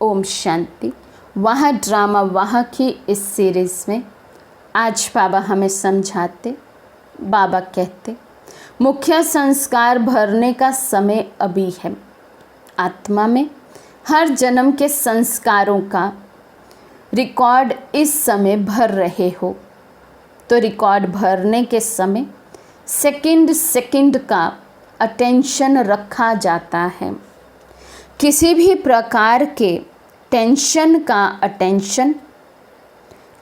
ओम शांति। वह ड्रामा वह की इस सीरीज़ में आज बाबा हमें समझाते, बाबा कहते मुख्य संस्कार भरने का समय अभी है। आत्मा में हर जन्म के संस्कारों का रिकॉर्ड इस समय भर रहे हो, तो रिकॉर्ड भरने के समय सेकंड सेकंड का अटेंशन रखा जाता है। किसी भी प्रकार के टेंशन का अटेंशन,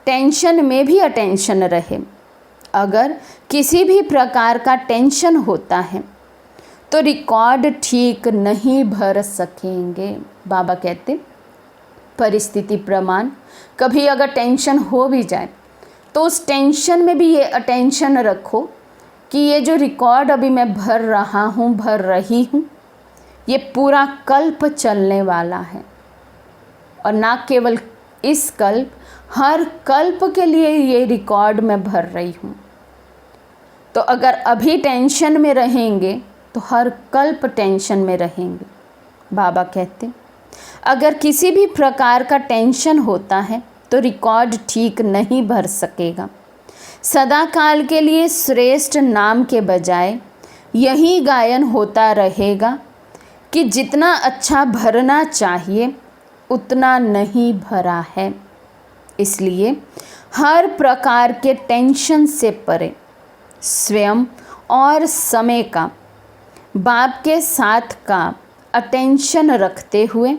टेंशन में भी अटेंशन रहे। अगर किसी भी प्रकार का टेंशन होता है तो रिकॉर्ड ठीक नहीं भर सकेंगे। बाबा कहते परिस्थिति प्रमाण कभी अगर टेंशन हो भी जाए तो उस टेंशन में भी ये अटेंशन रखो कि ये जो रिकॉर्ड अभी मैं भर रहा हूँ, भर रही हूँ, ये पूरा कल्प चलने वाला है। और ना केवल इस कल्प, हर कल्प के लिए ये रिकॉर्ड मैं भर रही हूँ। तो अगर अभी टेंशन में रहेंगे तो हर कल्प टेंशन में रहेंगे। बाबा कहते अगर किसी भी प्रकार का टेंशन होता है तो रिकॉर्ड ठीक नहीं भर सकेगा। सदा काल के लिए श्रेष्ठ नाम के बजाय यही गायन होता रहेगा कि जितना अच्छा भरना चाहिए उतना नहीं भरा है। इसलिए हर प्रकार के टेंशन से परे स्वयं और समय का, बाप के साथ का अटेंशन रखते हुए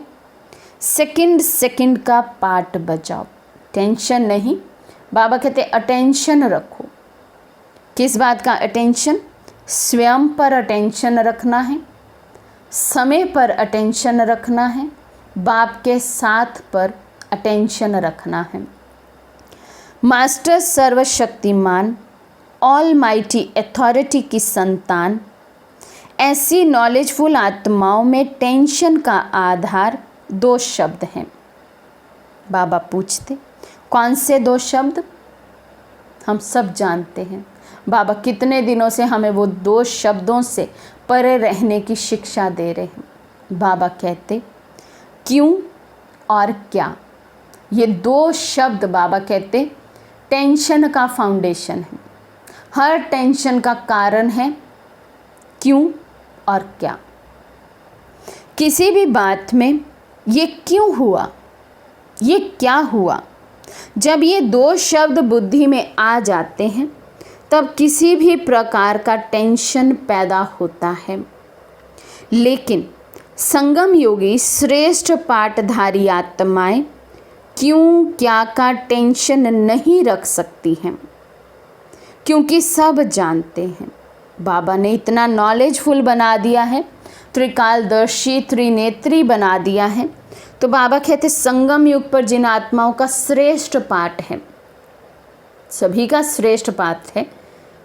सेकंड सेकंड का पाठ बजाओ। टेंशन नहीं, बाबा कहते अटेंशन रखो। किस बात का अटेंशन? स्वयं पर अटेंशन रखना है, समय पर अटेंशन रखना है, बाप के साथ पर अटेंशन रखना है। मास्टर सर्वशक्तिमान ऑल माइटी अथॉरिटी की संतान ऐसी नॉलेजफुल आत्माओं में टेंशन का आधार दो शब्द हैं। बाबा पूछते कौन से दो शब्द? हम सब जानते हैं। बाबा कितने दिनों से हमें वो दो शब्दों से परे रहने की शिक्षा दे रहे हैं। बाबा कहते क्यों और क्या, ये दो शब्द बाबा कहते टेंशन का फाउंडेशन है। हर टेंशन का कारण है क्यों और क्या। किसी भी बात में ये क्यों हुआ, ये क्या हुआ, जब ये दो शब्द बुद्धि में आ जाते हैं तब किसी भी प्रकार का टेंशन पैदा होता है। लेकिन संगम योगी श्रेष्ठ पाठधारी आत्माएं क्यों क्या का टेंशन नहीं रख सकती हैं, क्योंकि सब जानते हैं। बाबा ने इतना नॉलेजफुल बना दिया है, त्रिकालदर्शी त्रिनेत्री बना दिया है। तो बाबा कहते संगम युग पर जिन आत्माओं का श्रेष्ठ पाठ है, सभी का श्रेष्ठ पाठ है,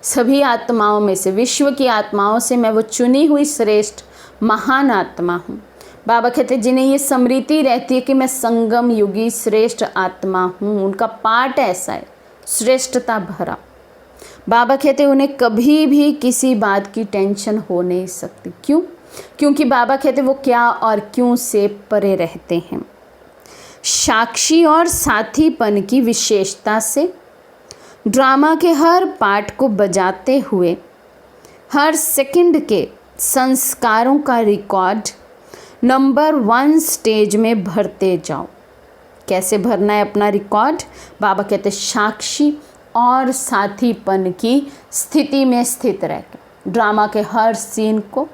सभी आत्माओं में से, विश्व की आत्माओं से मैं वो चुनी हुई श्रेष्ठ महान आत्मा हूँ। बाबा कहते जिन्हें ये स्मृति रहती है कि मैं संगम युगी श्रेष्ठ आत्मा हूँ, उनका पाठ ऐसा है श्रेष्ठता भरा। बाबा कहते उन्हें कभी भी किसी बात की टेंशन हो नहीं सकती। क्यों? क्योंकि बाबा कहते वो क्या और क्यों से परे रहते हैं। साक्षी और साथीपन की विशेषता से ड्रामा के हर पार्ट को बजाते हुए हर सेकंड के संस्कारों का रिकॉर्ड नंबर 1 स्टेज में भरते जाओ। कैसे भरना है अपना रिकॉर्ड? बाबा कहते साक्षी और साथीपन की स्थिति में स्थित रहकर ड्रामा के हर सीन को,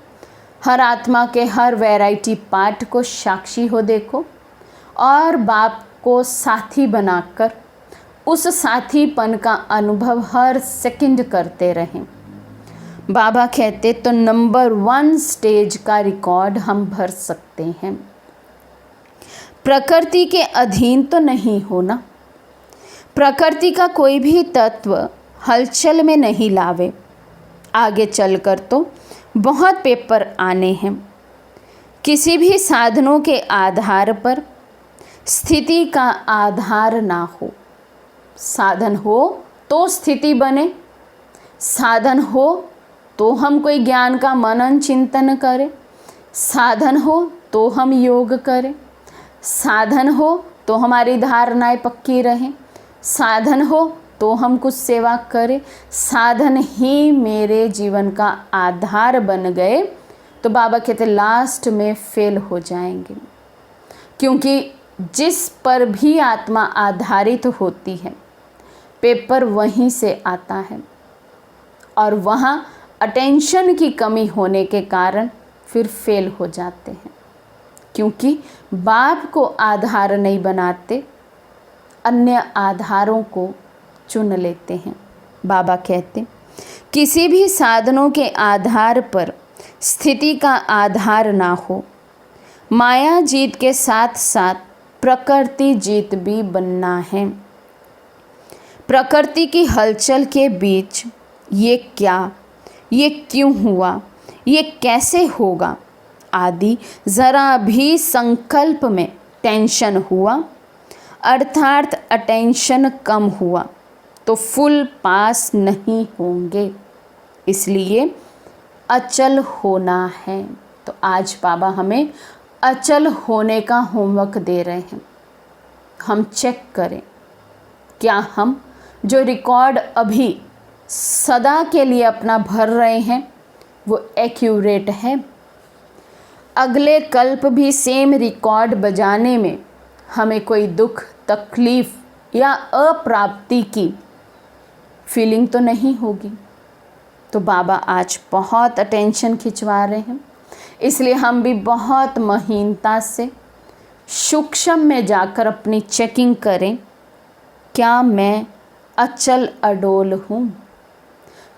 हर आत्मा के हर वैरायटी पार्ट को साक्षी हो देखो और बाप को साथी बनाकर उस साथीपन का अनुभव हर सेकंड करते रहें। बाबा कहते तो नंबर 1 स्टेज का रिकॉर्ड हम भर सकते हैं। प्रकृति के अधीन तो नहीं होना। प्रकृति का कोई भी तत्व हलचल में नहीं लावे। आगे चलकर तो बहुत पेपर आने हैं। किसी भी साधनों के आधार पर स्थिति का आधार ना हो। साधन हो तो स्थिति बने, साधन हो तो हम कोई ज्ञान का मनन चिंतन करें, साधन हो तो हम योग करें, साधन हो तो हमारी धारणाएं पक्की रहें, साधन हो तो हम कुछ सेवा करें, साधन ही मेरे जीवन का आधार बन गए तो बाबा कहते लास्ट में फेल हो जाएंगे। क्योंकि जिस पर भी आत्मा आधारित होती है पेपर वहीं से आता है, और वहाँ अटेंशन की कमी होने के कारण फिर फेल हो जाते हैं। क्योंकि बाप को आधार नहीं बनाते, अन्य आधारों को चुन लेते हैं। बाबा कहते किसी भी साधनों के आधार पर स्थिति का आधार ना हो। माया जीत के साथ साथ प्रकृति जीत भी बनना है। प्रकृति की हलचल के बीच ये क्या, ये क्यों हुआ, ये कैसे होगा आदि ज़रा भी संकल्प में टेंशन हुआ, अर्थात अटेंशन कम हुआ तो फुल पास नहीं होंगे। इसलिए अचल होना है। तो आज बाबा हमें अचल होने का होमवर्क दे रहे हैं। हम चेक करें क्या हम जो रिकॉर्ड अभी सदा के लिए अपना भर रहे हैं वो एक्यूरेट है। अगले कल्प भी सेम रिकॉर्ड बजाने में हमें कोई दुख, तकलीफ़ या अप्राप्ति की फीलिंग तो नहीं होगी। तो बाबा आज बहुत अटेंशन खिंचवा रहे हैं, इसलिए हम भी बहुत महीनता से सूक्ष्म में जाकर अपनी चेकिंग करें। क्या मैं अचल अडोल हूँ?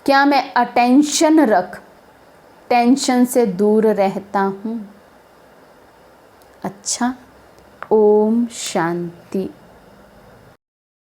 क्या मैं अटेंशन रख टेंशन से दूर रहता हूँ? अच्छा, ओम शांति।